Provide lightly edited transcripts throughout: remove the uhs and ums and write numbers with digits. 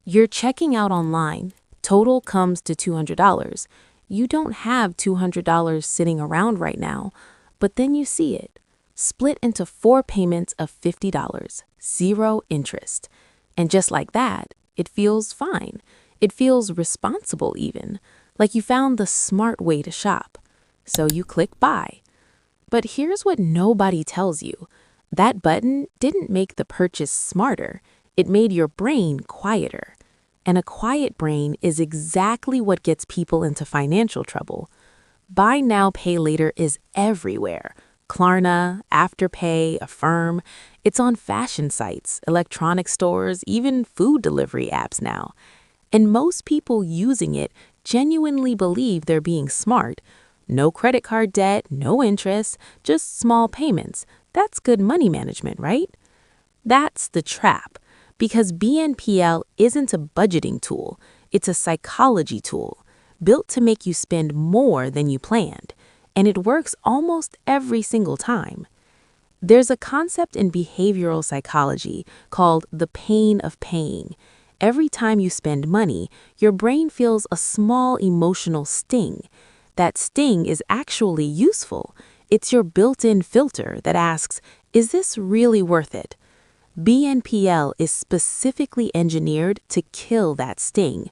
You're checking out online. Total comes to $200. You don't have $200 sitting around right now, but then you see it. Split into 4 payments of $50, zero interest. And just like that, it feels fine. It feels responsible even, like you found the smart way to shop. So you click buy. But here's what nobody tells you. That button didn't make the purchase smarter. It made your brain quieter. And a quiet brain is exactly what gets people into financial trouble. Buy now, pay later is everywhere. Klarna, Afterpay, Affirm. It's on fashion sites, electronic stores, even food delivery apps now. And most people using it genuinely believe they're being smart. No credit card debt, no interest, just small payments. That's good money management, right? That's the trap. Because BNPL isn't a budgeting tool, it's a psychology tool, built to make you spend more than you planned. And it works almost every single time. There's a concept in behavioral psychology called the pain of paying. Every time you spend money, your brain feels a small emotional sting. That sting is actually useful. It's your built-in filter that asks, is this really worth it? BNPL is specifically engineered to kill that sting.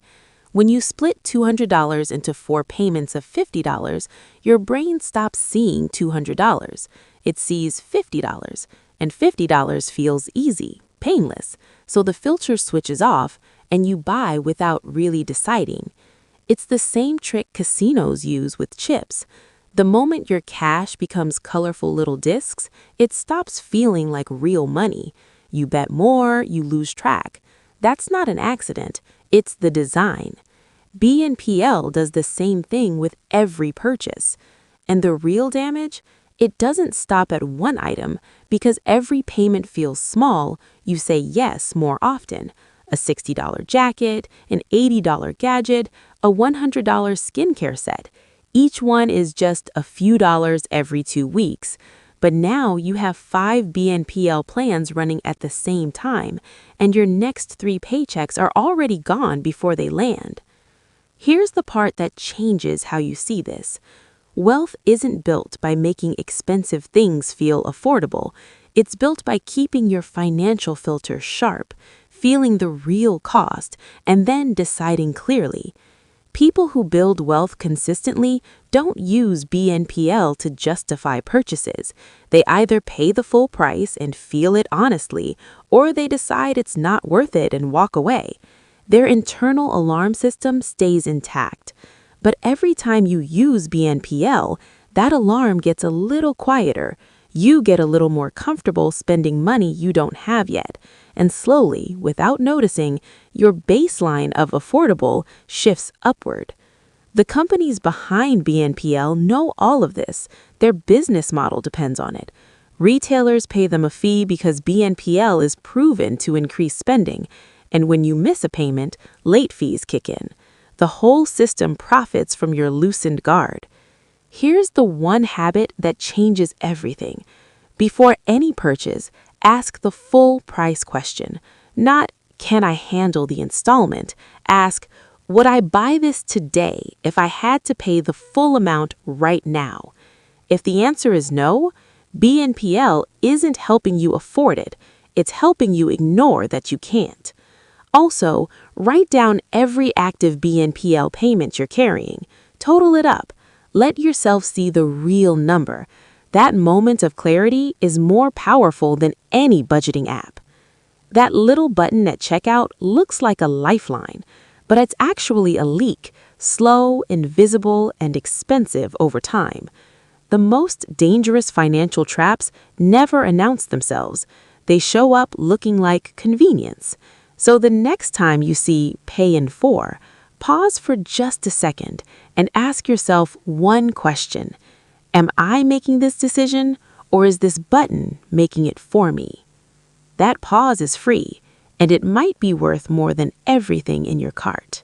When you split $200 into 4 payments of $50, your brain stops seeing $200. It sees $50, and $50 feels easy, painless. So the filter switches off, and you buy without really deciding. It's the same trick casinos use with chips. The moment your cash becomes colorful little discs, it stops feeling like real money. You bet more, you lose track. That's not an accident, it's the design. BNPL does the same thing with every purchase. And the real damage? It doesn't stop at one item. Because every payment feels small, you say yes more often. A $60 jacket, an $80 gadget, a $100 skincare set. Each one is just a few dollars every 2 weeks. But now you have 5 BNPL plans running at the same time, and your next 3 paychecks are already gone before they land. Here's the part that changes how you see this. Wealth isn't built by making expensive things feel affordable. It's built by keeping your financial filter sharp, feeling the real cost, and then deciding clearly. People who build wealth consistently don't use BNPL to justify purchases. They either pay the full price and feel it honestly, or they decide it's not worth it and walk away. Their internal alarm system stays intact. But every time you use BNPL, that alarm gets a little quieter. You get a little more comfortable spending money you don't have yet. And slowly, without noticing, your baseline of affordable shifts upward. The companies behind BNPL know all of this. Their business model depends on it. Retailers pay them a fee because BNPL is proven to increase spending. And when you miss a payment, late fees kick in. The whole system profits from your loosened guard. Here's the one habit that changes everything. Before any purchase, ask the full price question. Not, can I handle the installment? Ask, would I buy this today if I had to pay the full amount right now? If the answer is no, BNPL isn't helping you afford it. It's helping you ignore that you can't. Also, write down every active BNPL payment you're carrying. Total it up. Let yourself see the real number. That moment of clarity is more powerful than any budgeting app. That little button at checkout looks like a lifeline, but it's actually a leak, slow, invisible, and expensive over time. The most dangerous financial traps never announce themselves. They show up looking like convenience. So the next time you see Pay in 4, pause for just a second and ask yourself one question. Am I making this decision, or is this button making it for me? That pause is free, and it might be worth more than everything in your cart.